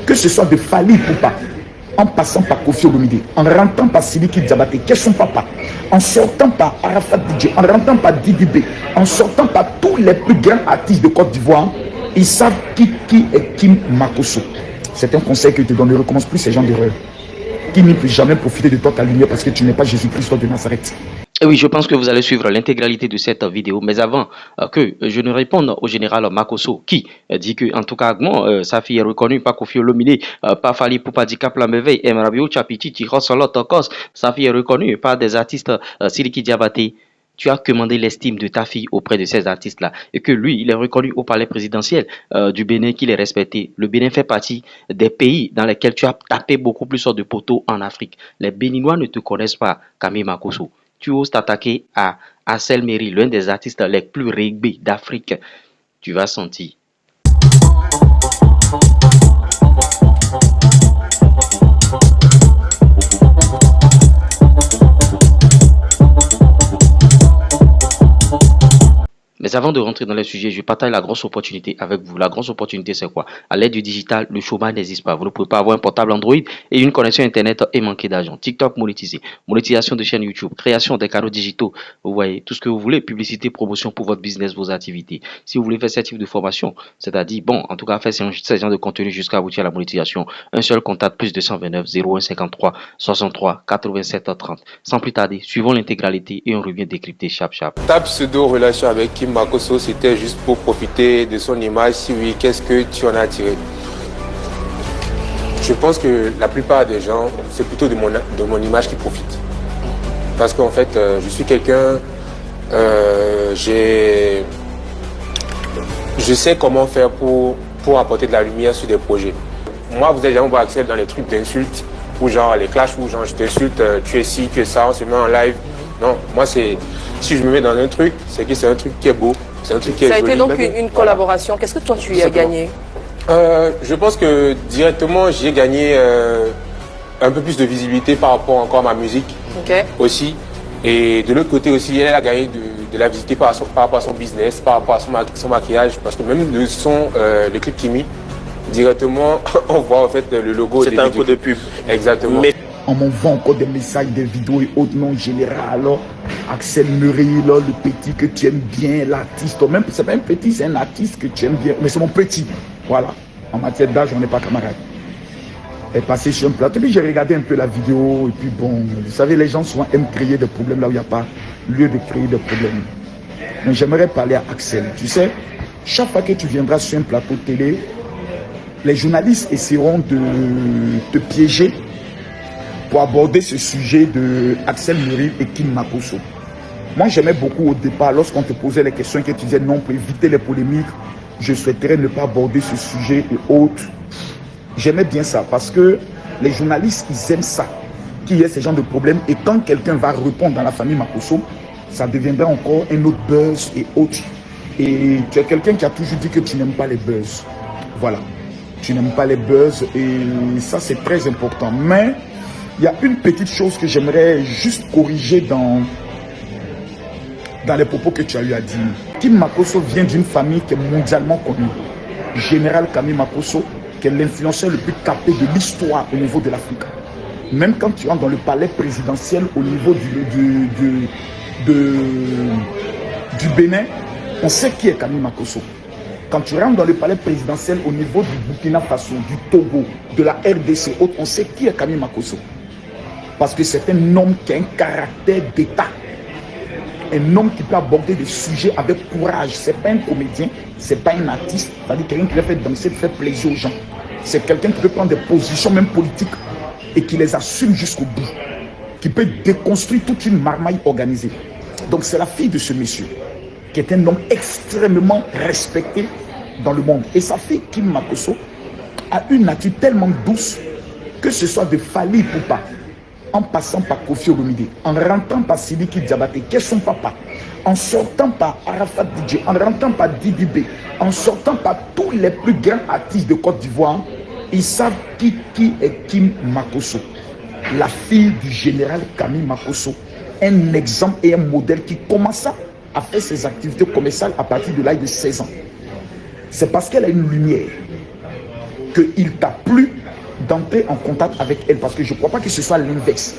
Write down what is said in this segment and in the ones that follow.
que ce soit de Fali Poupa, en passant par Kofi Olomide, en rentrant par Sidiki Diabaté, qui est son papa, en sortant par Arafat DJ, en rentrant par Didi B, en sortant par tous les plus grands artistes de Côte d'Ivoire, ils savent qui est Kim Makosso. C'est un conseil que je te donne, ne recommence plus ces gens d'erreur. Qui ne peut jamais profiter de toi, ta lumière, parce que tu n'es pas Jésus-Christ de Nazareth. Et oui, je pense que vous allez suivre l'intégralité de cette vidéo. Mais avant que je ne réponde au général Makosso, qui dit que, en tout cas, sa fille est reconnue par Kofi Olomide, par Fali Poupa Dikap Lambeveille, Emrabio Chapiti, Tirosolo Tokos, sa fille est reconnue par des artistes Sidiki Diabaté. Tu as commandé l'estime de ta fille auprès de ces artistes-là et que lui, il est reconnu au palais présidentiel du Bénin, qu'il est respecté. Le Bénin fait partie des pays dans lesquels tu as tapé beaucoup plus de poteaux en Afrique. Les Béninois ne te connaissent pas, Camille Makosso. Tu oses t'attaquer à Axel Méry, l'un des artistes les plus réglés d'Afrique. Tu vas sentir. Mais avant de rentrer dans les sujets, je partage la grosse opportunité avec vous. La grosse opportunité, c'est quoi? À l'aide du digital, le chômage n'existe pas. Vous ne pouvez pas avoir un portable Android et une connexion Internet et manquer d'argent. TikTok monétisé, monétisation de chaînes YouTube, création des canaux digitaux. Vous voyez, tout ce que vous voulez, publicité, promotion pour votre business, vos activités. Si vous voulez faire ce type de formation, c'est-à-dire, bon, en tout cas, faire ce genre de contenu jusqu'à aboutir à la monétisation, un seul contact, plus 229 01 53 63 87 30. Sans plus tarder, suivons l'intégralité et on revient décrypter chap. Ta pseudo-relation avec Kim Makosso, c'était juste pour profiter de son image. Si oui, qu'est-ce que tu en as tiré? Je pense que la plupart des gens, c'est plutôt de mon image qui profitent. Parce qu'en fait, je suis quelqu'un, je sais comment faire pour apporter de la lumière sur des projets. Moi, vous allez jamais voir Axel dans les trucs d'insultes, ou genre les clashs, où genre je t'insulte, tu es ci, tu es ça, on se met en live. Non, moi c'est... Si je me mets dans un truc, c'est que c'est un truc qui est beau, c'est un truc qui est joli. Ça a été donc une collaboration. Qu'est-ce que toi tu y as gagné? Je pense que directement j'ai gagné un peu plus de visibilité par rapport encore à ma musique aussi. Et de l'autre côté aussi, elle a gagné de la visibilité par rapport à son business, par rapport à son maquillage. Parce que même le son, le clip Kimi, directement on voit en fait le logo. C'est un coup de pub. Exactement. Mais on m'envoie encore des messages, des vidéos et autres noms général. Alors, Axel Méry, le petit que tu aimes bien, l'artiste. Même, c'est pas un petit, c'est un artiste que tu aimes bien. Mais c'est mon petit. Voilà. En matière d'âge, on n'est pas camarades. Elle est passée sur un plateau. Puis j'ai regardé un peu la vidéo. Et puis bon, vous savez, les gens souvent aiment créer des problèmes là où il n'y a pas lieu de créer des problèmes. Mais j'aimerais parler à Axel. Tu sais, chaque fois que tu viendras sur un plateau télé, les journalistes essaieront de te piéger pour aborder ce sujet de Axel Méry et Kim Makosso. Moi, j'aimais beaucoup au départ, lorsqu'on te posait les questions et que tu disais non, pour éviter les polémiques, je souhaiterais ne pas aborder ce sujet et autres. J'aimais bien ça parce que les journalistes, ils aiment ça, qu'il y ait ce genre de problème. Et quand quelqu'un va répondre dans la famille Makosso, ça deviendra encore un autre buzz et autres. Et tu es quelqu'un qui a toujours dit que tu n'aimes pas les buzz. Voilà. Tu n'aimes pas les buzz et ça, c'est très important. Mais il y a une petite chose que j'aimerais juste corriger dans les propos que tu as eu à dire. Kim Makosso vient d'une famille qui est mondialement connue. Général Camille Makosso, qui est l'influenceur le plus capé de l'histoire au niveau de l'Afrique. Même quand tu entres dans le palais présidentiel au niveau du Bénin, on sait qui est Camille Makosso. Quand tu rentres dans le palais présidentiel au niveau du Burkina Faso, du Togo, de la RDC, on sait qui est Camille Makosso. Parce que c'est un homme qui a un caractère d'État. Un homme qui peut aborder des sujets avec courage. Ce n'est pas un comédien, ce n'est pas un artiste. C'est-à-dire quelqu'un qui va faire danser, faire plaisir aux gens. C'est quelqu'un qui peut prendre des positions même politiques et qui les assume jusqu'au bout. Qui peut déconstruire toute une marmaille organisée. Donc c'est la fille de ce monsieur, qui est un homme extrêmement respecté dans le monde. Et sa fille, Kim Makosso, a une nature tellement douce que ce soit de Fali Poupa, en passant par Kofi Olomide, en rentrant par Sidiki Diabaté, qui est son papa, en sortant par Arafat DJ, en rentrant par Didi B, en sortant par tous les plus grands artistes de Côte d'Ivoire, ils savent qui est Kim Makosso. La fille du général Camille Makosso, un exemple et un modèle qui commença à faire ses activités commerciales à partir de l'âge de 16 ans. C'est parce qu'elle a une lumière. qu'il t'a plu d'entrer en contact avec elle. Parce que je ne crois pas que ce soit l'inverse.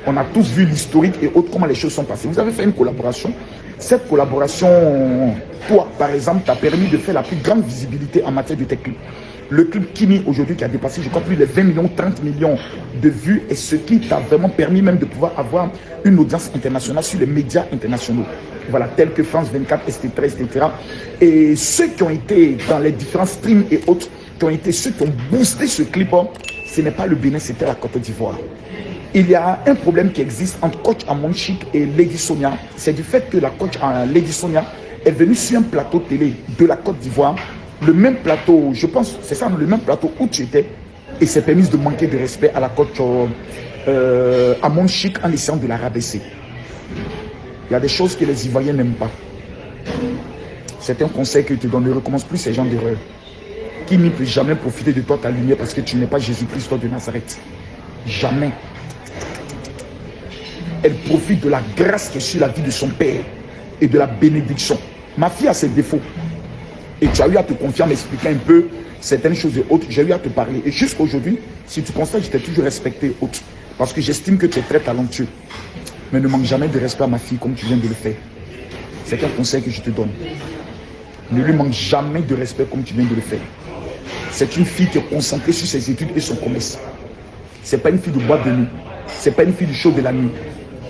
On a tous vu l'historique et autres, comment les choses sont passées. Vous avez fait une collaboration. Cette collaboration, toi, par exemple, t'a permis de faire la plus grande visibilité en matière de tes clips. Le clip Kimi, aujourd'hui, qui a dépassé, je crois, plus de 20 millions, 30 millions de vues, et ce qui t'a vraiment permis même de pouvoir avoir une audience internationale sur les médias internationaux. Voilà, tels que France 24, etc., etc. Et ceux qui ont été dans les différents streams et autres, qui ont été ceux qui ont boosté ce clip, ce n'est pas le Bénin, c'était la Côte d'Ivoire. Il y a un problème qui existe entre coach Amon Chic et Lady Sonia. C'est du fait que la coach Lady Sonia est venue sur un plateau télé de la Côte d'Ivoire. Le même plateau, je pense, c'est ça, le même plateau où tu étais. Et s'est permis de manquer de respect à la coach Amon Chic en essayant de la rabaisser. Il y a des choses que les Ivoiriens n'aiment pas. C'est un conseil que je te donne. Ne recommence plus ces gens d'erreur. Qui ne peut jamais profiter de toi, ta lumière, parce que tu n'es pas Jésus-Christ, toi de Nazareth. Jamais. Elle profite de la grâce qui est sur la vie de son père et de la bénédiction. Ma fille a ses défauts. Et tu as eu à te confier, m'expliquer un peu certaines choses et autres. J'ai eu à te parler. Et jusqu'aujourd'hui, si tu constates, je t'ai toujours respecté autre. Parce que j'estime que tu es très talentueux. Mais ne manque jamais de respect à ma fille comme tu viens de le faire. C'est un conseil que je te donne. Ne lui manque jamais de respect comme tu viens de le faire. C'est une fille qui est concentrée sur ses études et son commerce. Ce n'est pas une fille de boîte de nuit. Ce n'est pas une fille du show de la nuit.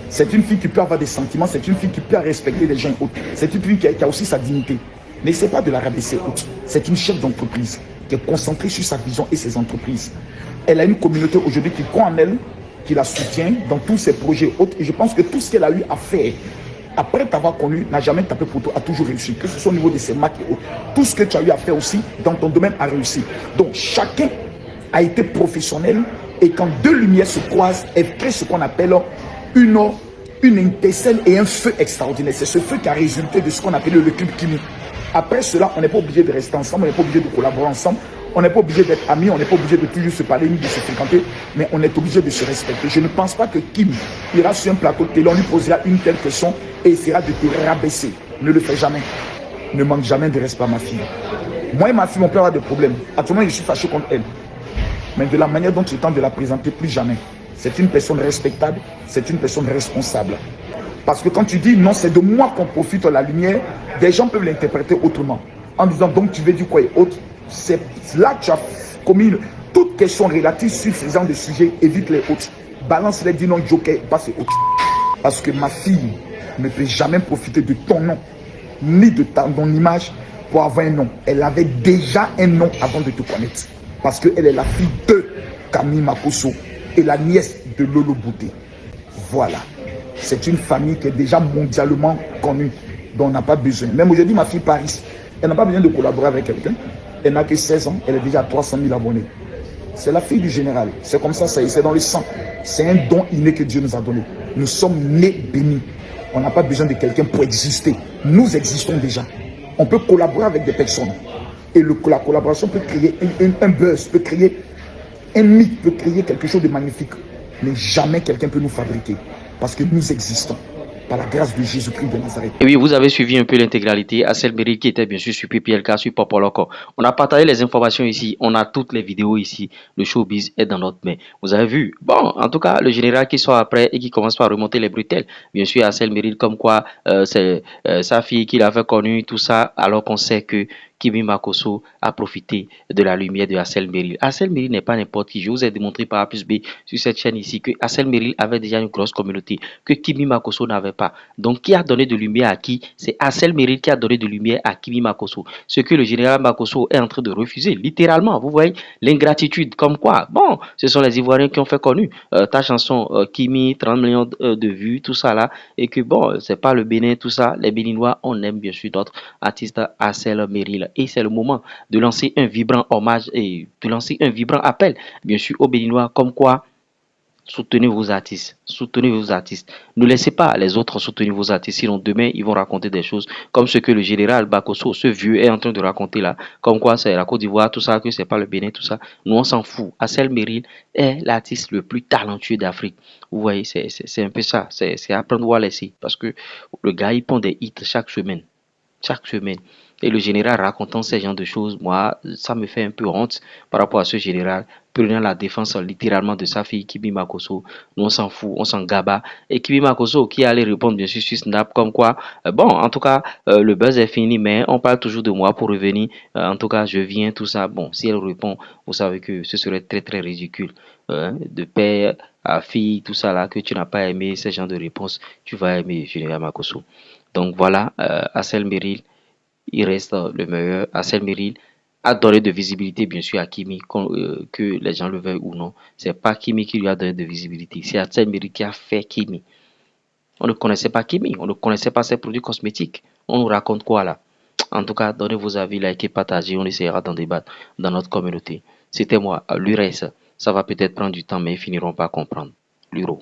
C'est une fille qui peut avoir des sentiments. C'est une fille qui peut respecter les gens et autres. C'est une fille qui a aussi sa dignité. N'essaie pas de la rabaisser. C'est une chef d'entreprise qui est concentrée sur sa vision et ses entreprises. Elle a une communauté aujourd'hui qui croit en elle, qui la soutient dans tous ses projets autres. Et je pense que tout ce qu'elle a eu à faire, après t'avoir connu, n'a jamais tapé pour toi, a toujours réussi. Que ce soit au niveau de ses marques et autres. Tout ce que tu as eu à faire aussi dans ton domaine a réussi. Donc chacun a été professionnel. Et quand deux lumières se croisent, elle crée ce qu'on appelle une étincelle et un feu extraordinaire. C'est ce feu qui a résulté de ce qu'on appelle le clip Kimi. Après cela, on n'est pas obligé de rester ensemble, on n'est pas obligé de collaborer ensemble, on n'est pas obligé d'être amis, on n'est pas obligé de toujours se parler ni de se fréquenter, mais on est obligé de se respecter. Je ne pense pas que Kim ira sur un plateau de télé, on lui posera une telle question et essaiera de te rabaisser. Ne le fais jamais. Ne manque jamais de respect à ma fille. Moi et ma fille, on peut avoir des problèmes. Actuellement, je suis fâché contre elle. Mais de la manière dont tu tentes de la présenter, plus jamais. C'est une personne respectable, c'est une personne responsable. Parce que quand tu dis non, c'est de moi qu'on profite la lumière, des gens peuvent l'interpréter autrement. En disant donc tu veux dire quoi et autre. C'est là que tu as commis toute question relative sur ce genre de sujet, évite les autres. Balance les, dis non, joker, passe les autres. Parce que ma fille ne peut jamais profiter de ton nom, ni de ton image pour avoir un nom. Elle avait déjà un nom avant de te connaître. Parce qu'elle est la fille de Camille Makosso et la nièce de Lolo Bouté. Voilà. C'est une famille qui est déjà mondialement connue, dont on n'a pas besoin. Même aujourd'hui, ma fille Paris, elle n'a pas besoin de collaborer avec quelqu'un. Elle n'a que 16 ans, elle est déjà à 300 000 abonnés. C'est la fille du général. C'est comme ça, c'est dans le sang. C'est un don inné que Dieu nous a donné. Nous sommes nés bénis. On n'a pas besoin de quelqu'un pour exister. Nous existons déjà. On peut collaborer avec des personnes. Et la collaboration peut créer un buzz, peut créer un mythe, peut créer quelque chose de magnifique. Mais jamais quelqu'un peut nous fabriquer. Parce que nous existons. Par la grâce de Jésus-Christ de Nazareth. Et oui, vous avez suivi un peu l'intégralité. Assel Meril qui était bien sûr sur PPLK, sur Popoloko. On a partagé les informations ici. On a toutes les vidéos ici. Le showbiz est dans notre main. Vous avez vu. Bon, en tout cas, le général qui sort après et qui commence par remonter les bretelles. Bien sûr, Assel Meril, comme quoi c'est sa fille qu'il avait connue, tout ça, alors qu'on sait que Kimi Makosso a profité de la lumière de Assel Meril. Assel Meril n'est pas n'importe qui. Je vous ai démontré par A plus B sur cette chaîne ici que Assel Meril avait déjà une grosse communauté que Kimi Makosso n'avait pas. Donc, qui a donné de lumière à qui? C'est Assel Meril qui a donné de lumière à Kimi Makosso. Ce que le général Makosso est en train de refuser, littéralement. Vous voyez l'ingratitude, comme quoi. Bon, ce sont les Ivoiriens qui ont fait connu ta chanson Kimi, 30 millions de vues, tout ça là. Et que bon, c'est pas le Bénin, tout ça. Les Béninois, on aime bien sûr d'autres artistes Assel Meril. Et c'est le moment de lancer un vibrant hommage et de lancer un vibrant appel, bien sûr, aux Béninois, comme quoi soutenez vos artistes, soutenez vos artistes. Ne laissez pas les autres soutenir vos artistes, sinon demain ils vont raconter des choses comme ce que le général Makosso, ce vieux, est en train de raconter là, comme quoi c'est la Côte d'Ivoire, tout ça, que c'est pas le Bénin, tout ça. Nous on s'en fout. Assel Meril est l'artiste le plus talentueux d'Afrique. Vous voyez, c'est un peu ça, c'est à prendre ou à laisser, parce que le gars il prend des hits chaque semaine. Chaque semaine. Et le général racontant ces genres de choses, moi, ça me fait un peu honte par rapport à ce général prenant la défense littéralement de sa fille Kibi Makosso. Nous, on s'en fout, on s'en gaba. Et Kibi Makosso qui allait répondre bien sûr sur Snap comme quoi, bon, en tout cas, le buzz est fini, mais on parle toujours de moi pour revenir. En tout cas, je viens, tout ça. Bon, si elle répond, vous savez que ce serait très très ridicule. De père à fille, tout ça là, que tu n'as pas aimé ce genre de réponse, tu vas aimer Général Makosso. Donc voilà, Assel Meril, il reste le meilleur. Assel Meril a donné de visibilité, bien sûr, à Kimi, que les gens le veuillent ou non. C'est pas Kimi qui lui a donné de visibilité, c'est Assel Meril qui a fait Kimi. On ne connaissait pas Kimi, on ne connaissait pas ses produits cosmétiques. On nous raconte quoi là? En tout cas, donnez vos avis, likez, partagez, on essaiera d'en débattre dans notre communauté. C'était moi, Lures. Ça va peut-être prendre du temps, mais ils finiront par comprendre. Luro.